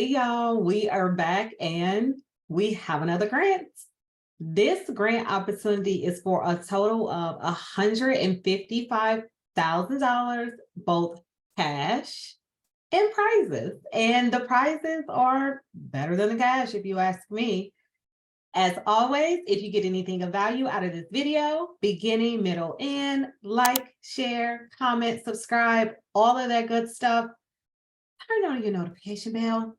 y'all, we are back and we have another grant. This grant opportunity is for a total of $155,000, both cash and prizes. And the prizes are better than the cash, if you ask me. As always, if you get anything of value out of this video, beginning, middle, end, like, share, comment, subscribe, all of that good stuff, turn on your notification bell.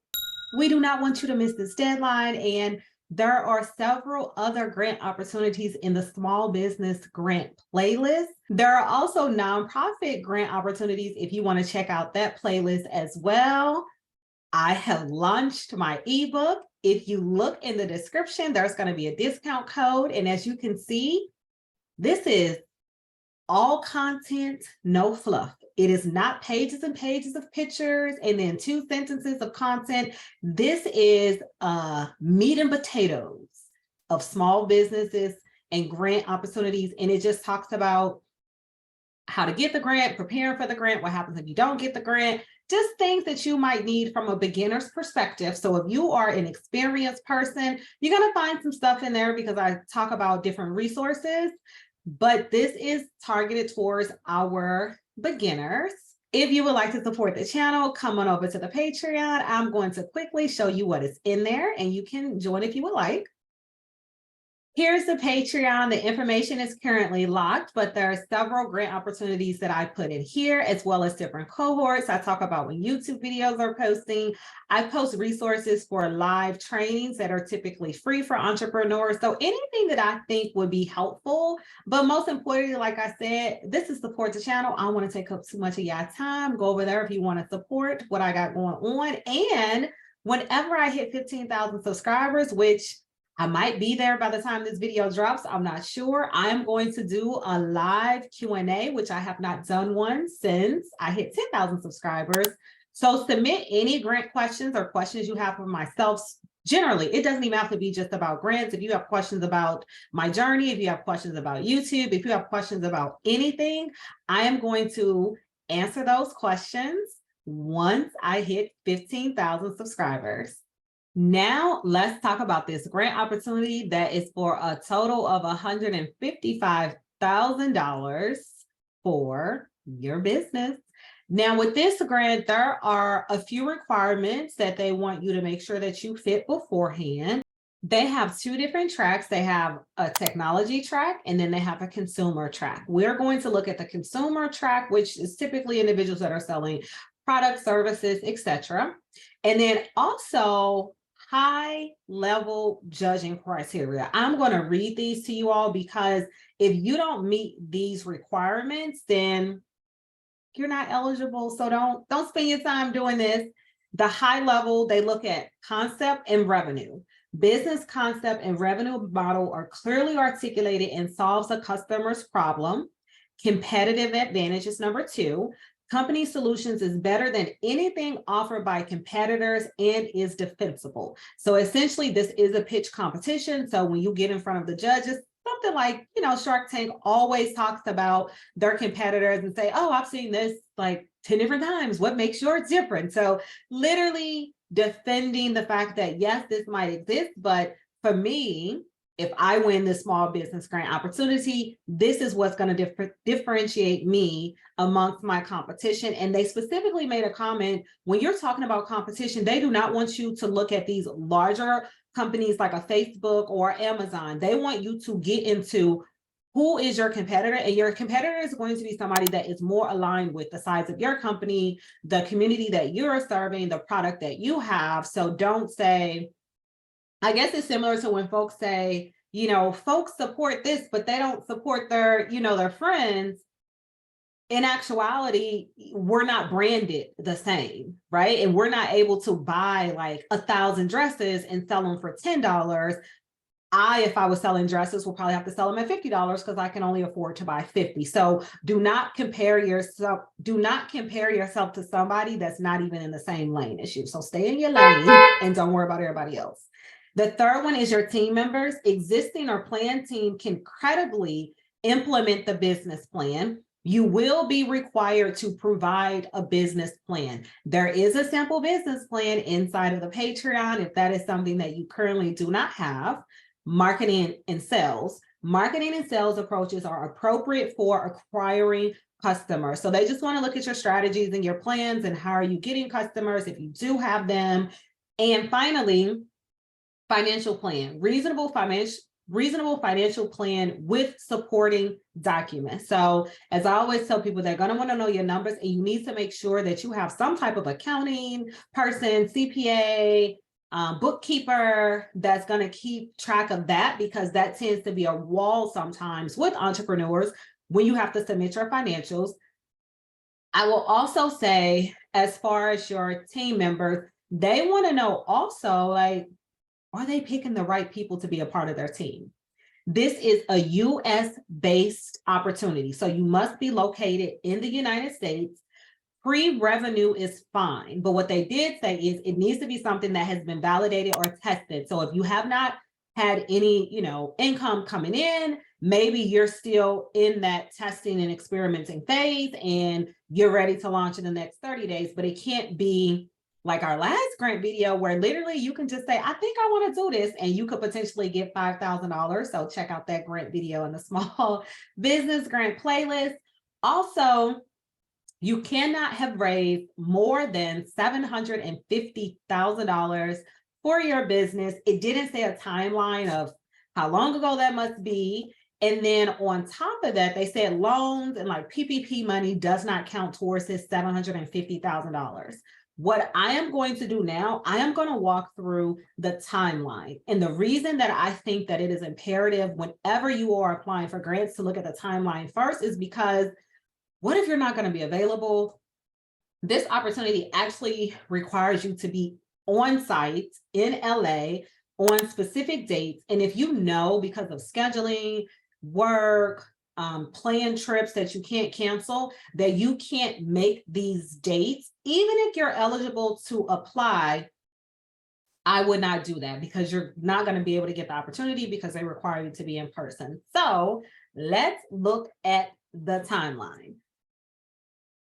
We do not want you to miss this deadline, and there are several other grant opportunities in the small business grant playlist. There are also nonprofit grant opportunities if you want to check out that playlist as well. I have launched my ebook. If you look in the description, there's going to be a discount code. And as you can see, this is all content, no fluff. It is not pages and pages of pictures and then 2 sentences of content. This is meat and potatoes of small businesses and grant opportunities. And it just talks about how to get the grant, preparing for the grant, what happens if you don't get the grant, just things that you might need from a beginner's perspective. So if you are an experienced person, you're going to find some stuff in there because I talk about different resources, but this is targeted towards our beginners. If you would like to support the channel, come on over to the Patreon. I'm going to quickly show you what is in there and you can join if you would like. Here's the Patreon. The information is currently locked, but there are several grant opportunities that I put in here, as well as different cohorts. I talk about when YouTube videos are posting. I post resources for live trainings that are typically free for entrepreneurs. So anything that I think would be helpful, but most importantly, like I said, this is support the channel. I don't want to take up too much of your time. Go over there if you want to support what I got going on. And whenever I hit 15,000 subscribers, which I might be there by the time this video drops, I'm not sure. I'm going to do a live Q&A, which I have not done one since I hit 10,000 subscribers. So submit any grant questions or questions you have for myself. Generally, it doesn't even have to be just about grants. If you have questions about my journey, if you have questions about YouTube, if you have questions about anything, I am going to answer those questions once I hit 15,000 subscribers. Now let's talk about this grant opportunity that is for a total of $155,000 for your business. Now with this grant, there are a few requirements that they want you to make sure that you fit beforehand. They have 2 different tracks. They have a technology track and then they have a consumer track. We're going to look at the consumer track, which is typically individuals that are selling products, services, etc. And then also high level judging criteria. I'm going to read these to you all because if you don't meet these requirements, then you're not eligible. So don't spend your time doing this. The high level, they look at concept and revenue. Business concept and revenue model are clearly articulated and solves a customer's problem. Competitive advantage is number 2. Company solutions is better than anything offered by competitors and is defensible. So essentially, this is a pitch competition. So when you get in front of the judges, something like, Shark Tank always talks about their competitors and say, oh, I've seen this like 10 different times. What makes yours different? So literally defending the fact that, yes, this might exist, but for me, if I win this small business grant opportunity, this is what's going to differentiate me amongst my competition. And they specifically made a comment, when you're talking about competition, they do not want you to look at these larger companies like a Facebook or Amazon. They want you to get into who is your competitor, and your competitor is going to be somebody that is more aligned with the size of your company, the community that you're serving, the product that you have. So don't say, I guess it's similar to when folks say, folks support this, but they don't support their, their friends. In actuality, we're not branded the same, right? And we're not able to buy like 1,000 dresses and sell them for $10. If I was selling dresses, will probably have to sell them at $50 because I can only afford to buy 50. So do not compare yourself to somebody that's not even in the same lane as you. So stay in your lane and don't worry about everybody else. The third one is your team members. Existing or planned team can credibly implement the business plan. You will be required to provide a business plan. There is a simple business plan inside of the Patreon if that is something that you currently do not have. Marketing and sales. Marketing and sales approaches are appropriate for acquiring customers. So they just want to look at your strategies and your plans and how are you getting customers if you do have them. And finally, financial plan, reasonable financial plan with supporting documents. So as I always tell people, they're going to want to know your numbers, and you need to make sure that you have some type of accounting person, CPA, bookkeeper that's going to keep track of that, because that tends to be a wall sometimes with entrepreneurs when you have to submit your financials. I will also say, as far as your team members, they want to know also, like, are they picking the right people to be a part of their team? This is a US-based opportunity, so you must be located in the United States. Pre-revenue is fine, but what they did say is it needs to be something that has been validated or tested. So if you have not had any, income coming in, maybe you're still in that testing and experimenting phase and you're ready to launch in the next 30 days, but it can't be like our last grant video where literally you can just say, I think I want to do this, and you could potentially get $5,000. So check out that grant video in the small business grant playlist. Also, you cannot have raised more than $750,000 for your business. It didn't say a timeline of how long ago that must be. And then on top of that, they said loans and like PPP money does not count towards this $750,000. What I am going to do now, I am going to walk through the timeline. And the reason that I think that it is imperative whenever you are applying for grants to look at the timeline first is because what if you're not going to be available? This opportunity actually requires you to be on site in LA on specific dates. And if you know, because of scheduling, work, planned trips that you can't cancel, that you can't make these dates, even if you're eligible to apply, I would not do that, because you're not going to be able to get the opportunity because they require you to be in person. So let's look at the timeline.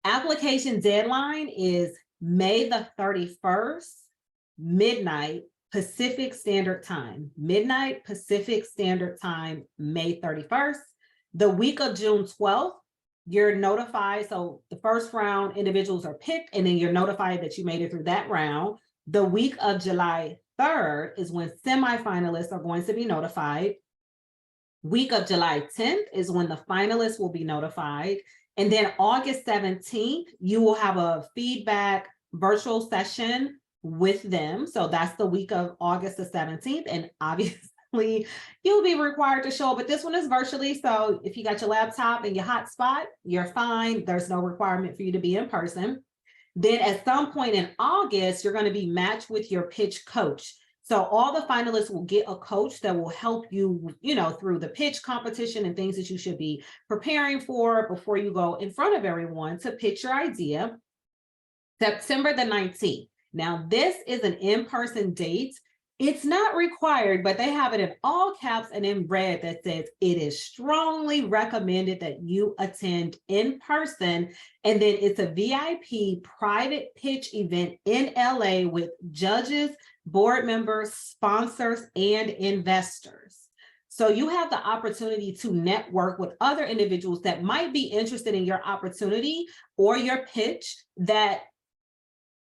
Application deadline is May the 31st, midnight Pacific Standard Time. Midnight Pacific Standard Time, May 31st. The week of June 12th, you're notified. So the first round individuals are picked, and then you're notified that you made it through that round. The week of July 3rd is when semifinalists are going to be notified. Week of July 10th is when the finalists will be notified. And then August 17th, you will have a feedback virtual session with them. So that's the week of August the 17th. And obviously, you'll be required to show up, but this one is virtually. So if you got your laptop and your hotspot, you're fine. There's no requirement for you to be in person. Then at some point in August, you're going to be matched with your pitch coach. So all the finalists will get a coach that will help you, through the pitch competition and things that you should be preparing for before you go in front of everyone to pitch your idea. September the 19th. Now, this is an in-person date. It's not required, but they have it in all caps and in red that says it is strongly recommended that you attend in person. And then it's a VIP private pitch event in LA with judges, board members, sponsors, and investors. So you have the opportunity to network with other individuals that might be interested in your opportunity or your pitch, that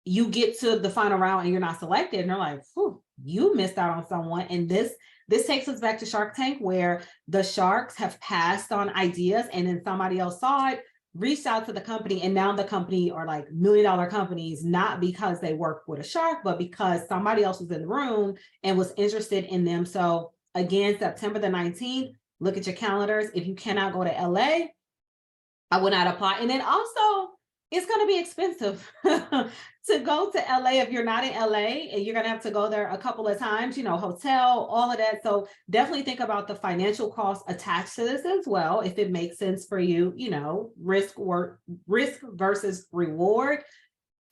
you get to the final round and you're not selected, and they're like, whew, you missed out on someone. And this takes us back to Shark Tank, where the sharks have passed on ideas and then somebody else saw it, reached out to the company, and now the company are like $1 million companies, not because they work with a shark, but because somebody else was in the room and was interested in them. So again, September the 19th, look at your calendars. If you cannot go to LA, I would not apply. And then also, it's going to be expensive to go to LA if you're not in LA, and you're going to have to go there a couple of times, hotel, all of that. So definitely think about the financial costs attached to this as well, if it makes sense for you, risk versus reward.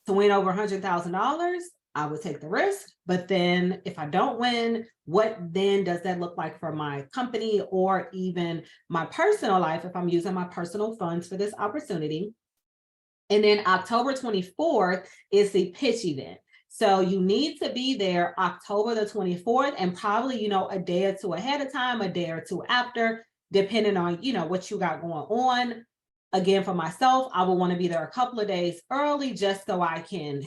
To win over $100,000, I would take the risk. But then if I don't win, what then does that look like for my company or even my personal life if I'm using my personal funds for this opportunity? And then October 24th is the pitch event. So you need to be there October the 24th and probably, a day or two ahead of time, a day or two after, depending on, what you got going on. Again, for myself, I will want to be there a couple of days early just so I can,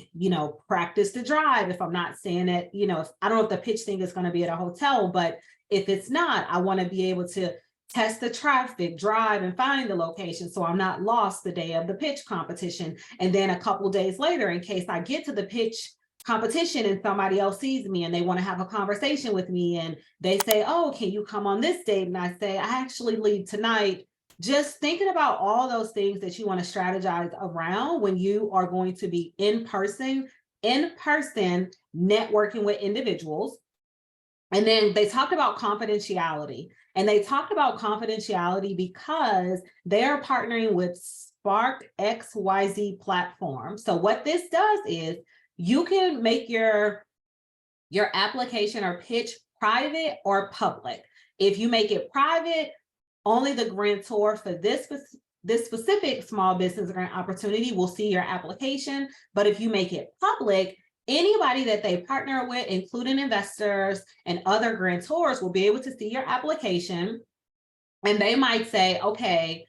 practice the drive. If I'm not saying it, if I don't know if the pitch thing is going to be at a hotel, but if it's not, I want to be able to test the traffic, drive and find the location so I'm not lost the day of the pitch competition. And then a couple days later, in case I get to the pitch competition and somebody else sees me and they want to have a conversation with me and they say, oh, can you come on this date? And I say, I actually leave tonight. Just thinking about all those things that you want to strategize around when you are going to be in person networking with individuals. And then they talked about confidentiality. And they talked about confidentiality because they're partnering with Spark XYZ platform. So what this does is you can make your application or pitch private or public. If you make it private, only the grantor for this specific small business grant opportunity will see your application. But if you make it public, anybody that they partner with, including investors and other grantors, will be able to see your application. And they might say, okay,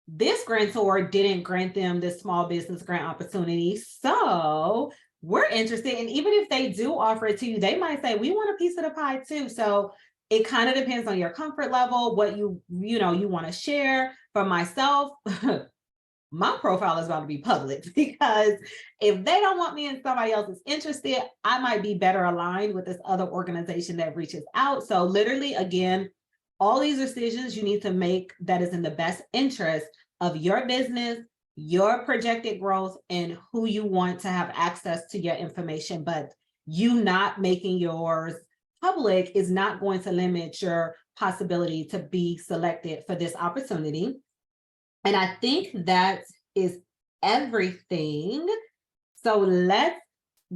this grantor didn't grant them this small business grant opportunity, so we're interested. And even if they do offer it to you, they might say, we want a piece of the pie too. So it kind of depends on your comfort level, what you want to share. For myself, my profile is about to be public because if they don't want me and somebody else is interested, I might be better aligned with this other organization that reaches out. So literally, again, all these decisions you need to make that is in the best interest of your business, your projected growth, and who you want to have access to your information. But you not making yours public is not going to limit your possibility to be selected for this opportunity. And I think that is everything. So let's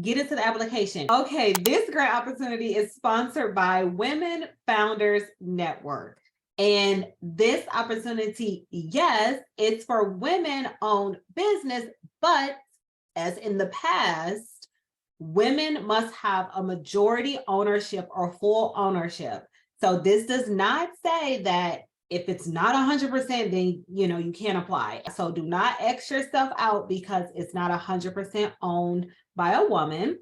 get into the application. Okay, this grant opportunity is sponsored by Women Founders Network. And this opportunity, yes, it's for women-owned business, but as in the past, women must have a majority ownership or full ownership. So this does not say that if it's not 100%, then you can't apply. So do not X yourself out because it's not 100% owned by a woman.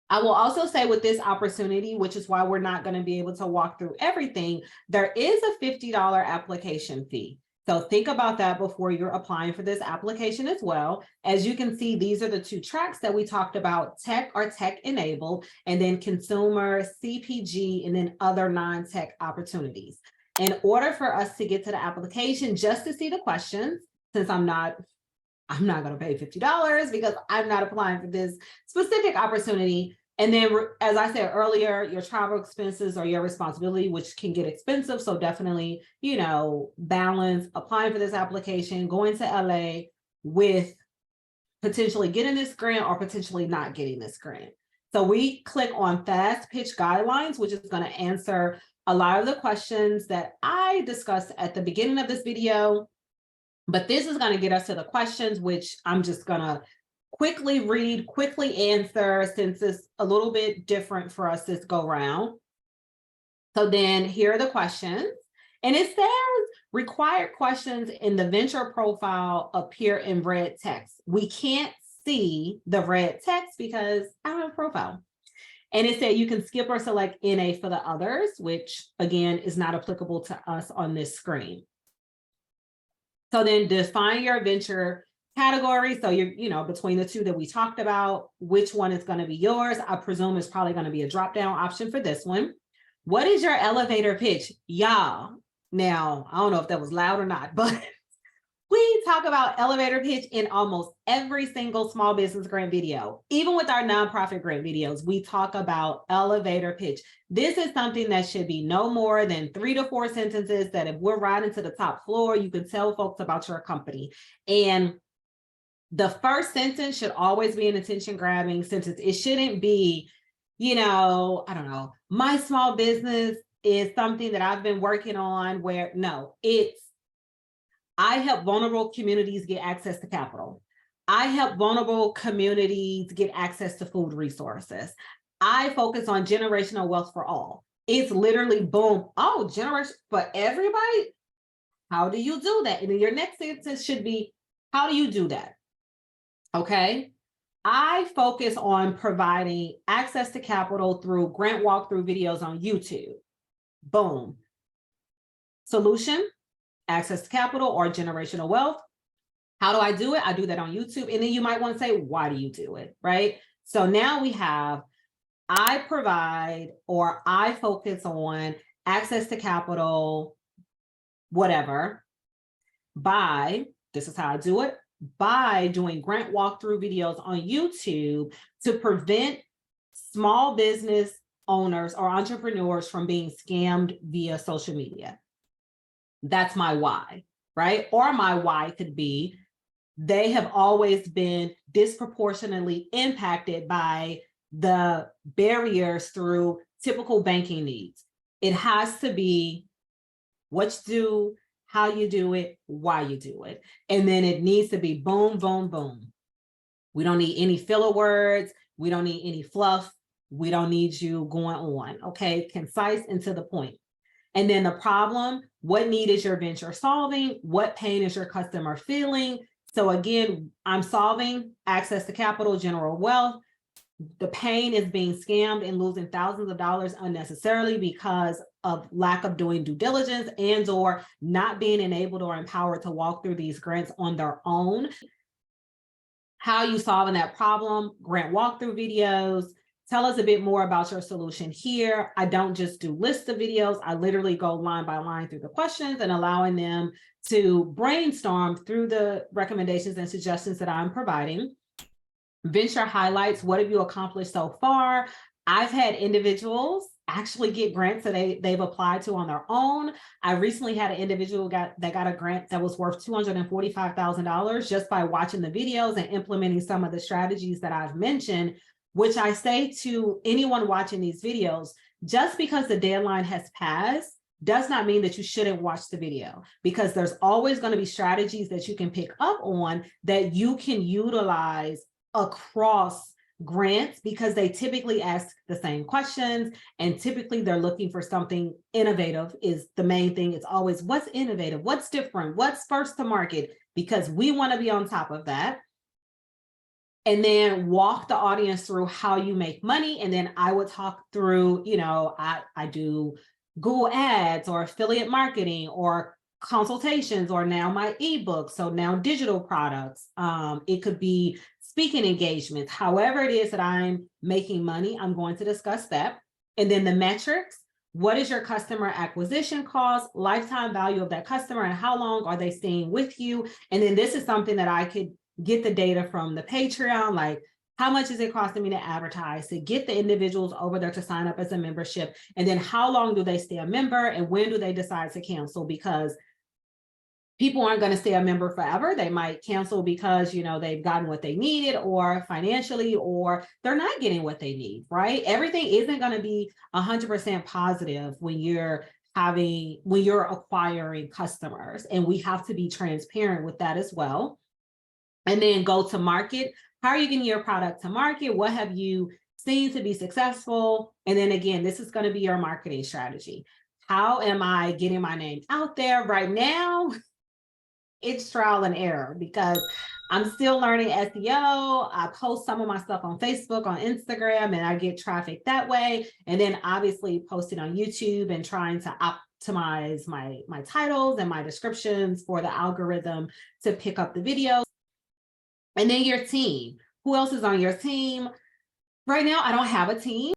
I will also say with this opportunity, which is why we're not going to be able to walk through everything, there is a $50 application fee. So think about that before you're applying for this application as well. As you can see, these are the two tracks that we talked about: tech or tech enabled, and then consumer, CPG, and then other non-tech opportunities. In order for us to get to the application, just to see the questions, since I'm not going to pay $50 because I'm not applying for this specific opportunity. And then, as I said earlier, your travel expenses are your responsibility, which can get expensive. So definitely, balance applying for this application, going to LA with potentially getting this grant or potentially not getting this grant. So we click on Fast Pitch Guidelines, which is going to answer a lot of the questions that I discussed at the beginning of this video. But this is going to get us to the questions, which I'm just going to quickly read, quickly answer, since it's a little bit different for us this go round. So then here are the questions. And it says required questions in the venture profile appear in red text. We can't see the red text because I don't have a profile. And it said you can skip or select NA for the others, which again is not applicable to us on this screen. So then define your venture category. So you're, between the two that we talked about, which one is going to be yours? I presume it's probably going to be a drop-down option for this one. What is your elevator pitch? Y'all. Now, I don't know if that was loud or not, but we talk about elevator pitch in almost every single small business grant video. Even with our nonprofit grant videos, we talk about elevator pitch. This is something that should be no more than 3 to 4 sentences that if we're riding to the top floor, you can tell folks about your company. And The first sentence should always be an attention grabbing sentence. It shouldn't be, I don't know, my small business is something that I've been working on where, no, it's, I help vulnerable communities get access to capital. I help vulnerable communities get access to food resources. I focus on generational wealth for all. It's literally boom. Oh, generation for everybody. How do you do that? And then your next sentence should be, how do you do that? Okay. I focus on providing access to capital through grant walkthrough videos on YouTube. Boom. Solution, access to capital or generational wealth. How do I do it? I do that on YouTube. And then you might want to say, why do you do it? Right? So now we have, I provide or I focus on access to capital, whatever, by, this is how I do it, by doing grant walkthrough videos on YouTube to prevent small business owners or entrepreneurs from being scammed via social media. That's my why, right? Or my why could be, they have always been disproportionately impacted by the barriers through typical banking needs. It has to be what you do, how you do it, why you do it. And then it needs to be boom, boom, boom. We don't need any filler words. We don't need any fluff. We don't need you going on, okay? Concise and to the point. And then the problem, what need is your venture solving? What pain is your customer feeling? So again, I'm solving access to capital, general wealth. The pain is being scammed and losing thousands of dollars unnecessarily because of lack of doing due diligence and or not being enabled or empowered to walk through these grants on their own. How are you solving that problem? Grant walkthrough videos. Tell us a bit more about your solution here. I don't just do lists of videos. I literally go line by line through the questions and allowing them to brainstorm through the recommendations and suggestions that I'm providing. Venture highlights, what have you accomplished so far? I've had individuals actually get grants that they've applied to on their own. I recently had an individual that got a grant that was worth $245,000 just by watching the videos and implementing some of the strategies that I've mentioned, which I say to anyone watching these videos, just because the deadline has passed does not mean that you shouldn't watch the video, because there's always going to be strategies that you can pick up on that you can utilize across grants, because they typically ask the same questions and typically they're looking for something innovative is the main thing. It's always what's innovative, what's different, what's first to market, because we want to be on top of that. And then walk the audience through how you make money. And then I would talk through, I do Google ads or affiliate marketing or consultations or now my ebook. So now digital products. It could be speaking engagements, however it is that I'm making money, I'm going to discuss that. And then the metrics, what is your customer acquisition cost, lifetime value of that customer, and how long are they staying with you? And then this is something that I could get the data from the Patreon, like how much is it costing me to advertise, to get the individuals over there to sign up as a membership? And then how long do they stay a member and when do they decide to cancel? Because people aren't going to stay a member forever. They might cancel because, they've gotten what they needed or financially, or they're not getting what they need, right? Everything isn't going to be 100% positive when you're acquiring customers, and we have to be transparent with that as well. And then go to market. How are you getting your product to market? What have you seen to be successful? And then again, this is going to be your marketing strategy. How am I getting my name out there right now? It's trial and error because I'm still learning SEO. I post some of my stuff on Facebook, on Instagram, and I get traffic that way. And then obviously posting on YouTube and trying to optimize my titles and my descriptions for the algorithm to pick up the videos. And then your team. Who else is on your team? Right now, I don't have a team.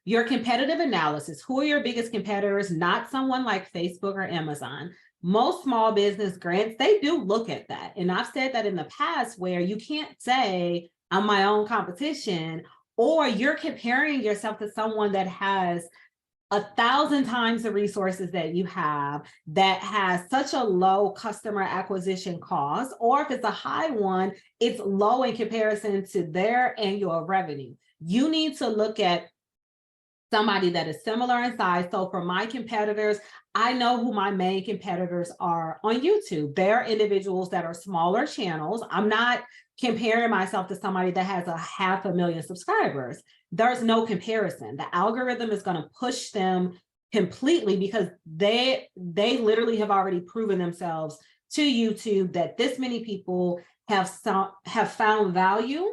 Your competitive analysis. Who are your biggest competitors? Not someone like Facebook or Amazon. Most small business grants, they do look at that. And I've said that in the past where you can't say I'm my own competition, or you're comparing yourself to someone that has 1,000 times the resources that you have that has such a low customer acquisition cost, or if it's a high one, it's low in comparison to their annual revenue. You need to look at somebody that is similar in size. So for my competitors, I know who my main competitors are on YouTube. They're individuals that are smaller channels. I'm not comparing myself to somebody that has 500,000 subscribers. There's no comparison. The algorithm is going to push them completely because they literally have already proven themselves to YouTube that this many people have found value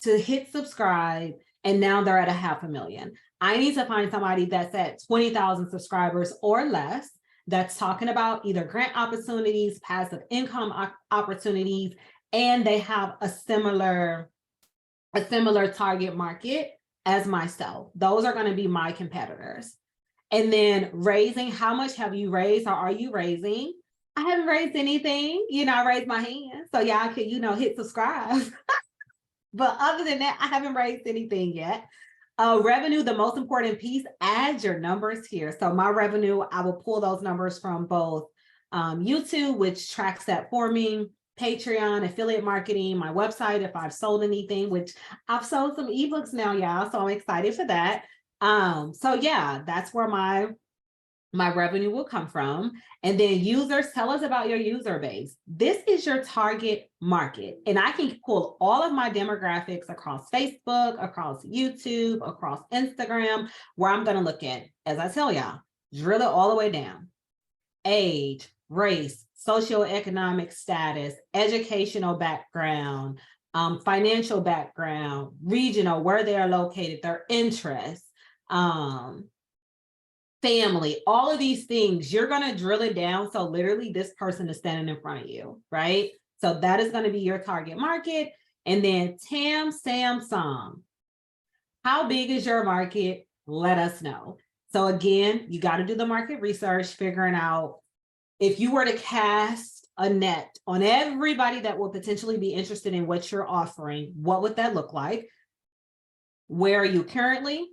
to hit subscribe, and now they're at 500,000. I need to find somebody that's at 20,000 subscribers or less, that's talking about either grant opportunities, passive income opportunities, and they have a similar target market as myself. Those are going to be my competitors. And then raising, how much have you raised, or are you raising? I haven't raised anything. I raised my hand so y'all can, hit subscribe. But other than that, I haven't raised anything yet. Revenue, the most important piece, add your numbers here. So my revenue, I will pull those numbers from both YouTube, which tracks that for me, Patreon, affiliate marketing, my website, if I've sold anything, which I've sold some ebooks now, y'all. So I'm excited for that. So yeah, that's where my revenue will come from. And then users, tell us about your user base. This is your target market. And I can pull all of my demographics across Facebook, across YouTube, across Instagram, where I'm going to look at, as I tell y'all, drill it all the way down. Age, race, socioeconomic status, educational background, financial background, regional, where they are located, their interests, family, all of these things, you're going to drill it down. So literally this person is standing in front of you, right? So that is going to be your target market. And then TAM, SAM, SOM. How big is your market? Let us know. So again, you got to do the market research, figuring out if you were to cast a net on everybody that will potentially be interested in what you're offering, what would that look like? Where are you currently?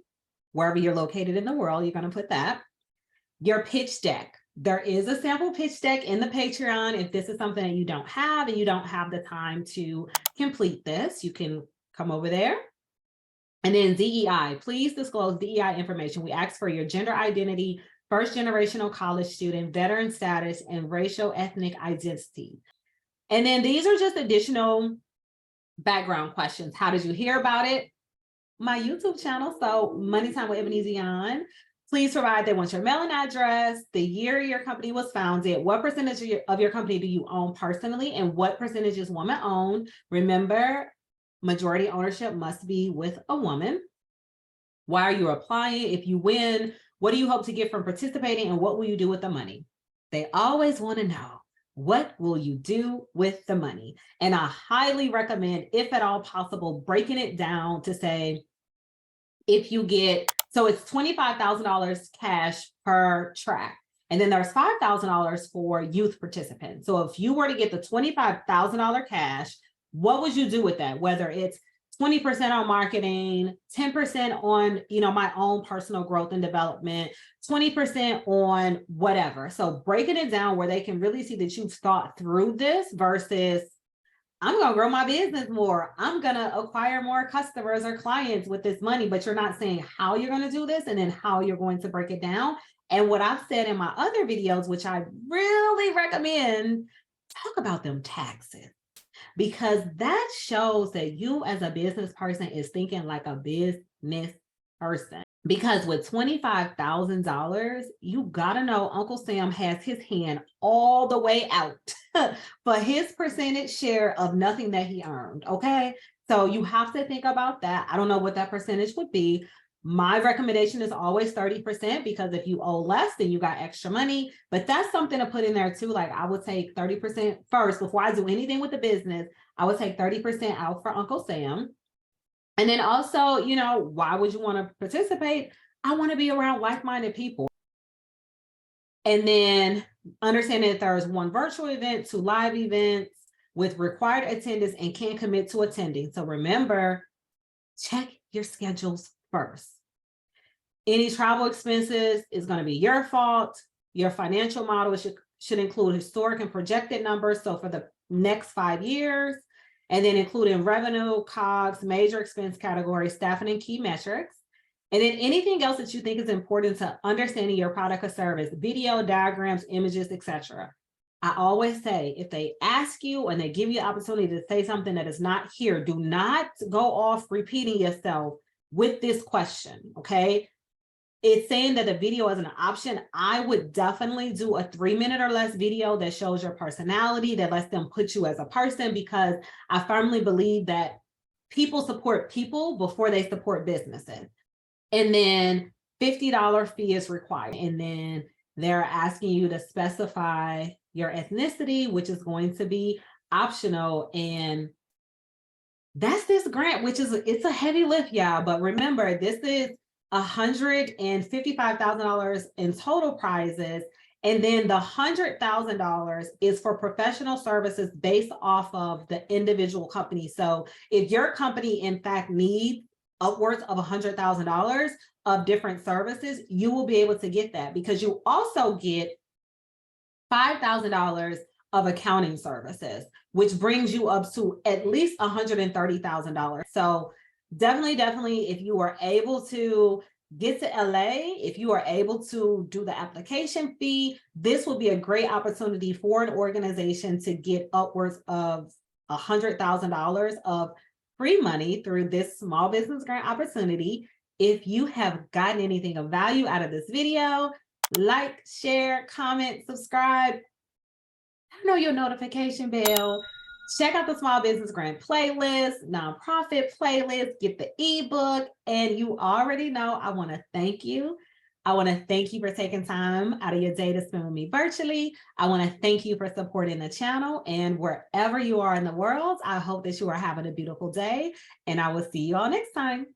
Wherever you're located in the world, you're going to put that. Your pitch deck. There is a sample pitch deck in the Patreon. If this is something that you don't have and you don't have the time to complete this, you can come over there. And then DEI, please disclose DEI information. We ask for your gender identity, first generational college student, veteran status, and racial ethnic identity. And then these are just additional background questions. How did you hear about it? My YouTube channel, so Money Time with Ebony Zion. Please provide, they want your mailing address, the year your company was founded, what percentage of your company do you own personally, and what percentage is woman owned. Remember, majority ownership must be with a woman. Why are you applying? If you win, what do you hope to get from participating, and what will you do with the money? They always want to know, what will you do with the money? And I highly recommend, if at all possible, breaking it down to say, if you get, so it's $25,000 cash per track. And then there's $5,000 for youth participants. So if you were to get the $25,000 cash, what would you do with that? Whether it's 20% on marketing, 10% on, my own personal growth and development, 20% on whatever. So breaking it down where they can really see that you've thought through this versus, I'm going to grow my business more. I'm going to acquire more customers or clients with this money, but you're not saying how you're going to do this and then how you're going to break it down. And what I've said in my other videos, which I really recommend, talk about them taxes, because that shows that you as a business person is thinking like a business person. Because with $25,000, you got to know Uncle Sam has his hand all the way out for his percentage share of nothing that he earned. Okay. So you have to think about that. I don't know what that percentage would be. My recommendation is always 30%, because if you owe less, then you got extra money. But that's something to put in there too. Like I would take 30% first before I do anything with the business. I would take 30% out for Uncle Sam. And then also, why would you want to participate? I want to be around like-minded people. And then understanding that there is 1 virtual event, 2 live events with required attendance and can commit to attending. So remember, check your schedules first. Any travel expenses is going to be your fault. Your financial model should include historic and projected numbers. So for the next 5 years, and then including revenue, COGS, major expense categories, staffing, and key metrics. And then anything else that you think is important to understanding your product or service, video, diagrams, images, etc. I always say, if they ask you and they give you the opportunity to say something that is not here, do not go off repeating yourself with this question, okay? It's saying that the video is an option. I would definitely do a 3-minute or less video that shows your personality, that lets them put you as a person, because I firmly believe that people support people before they support businesses. And then $50 fee is required. And then they're asking you to specify your ethnicity, which is going to be optional. And that's this grant, which is, it's a heavy lift, y'all. But remember, this is $155,000 in total prizes. And then the $100,000 is for professional services based off of the individual company. So if your company, in fact, needs upwards of $100,000 of different services, you will be able to get that, because you also get $5,000 of accounting services, which brings you up to at least $130,000. So definitely, if you are able to get to LA, if you are able to do the application fee, this will be a great opportunity for an organization to get upwards of $100,000 of free money through this small business grant opportunity. If you have gotten anything of value out of this video, like, share, comment, subscribe, turn on your notification bell. Check out the Small Business Grant playlist, nonprofit playlist, get the ebook, and you already know I want to thank you. I want to thank you for taking time out of your day to spend with me virtually. I want to thank you for supporting the channel, and wherever you are in the world, I hope that you are having a beautiful day, and I will see you all next time.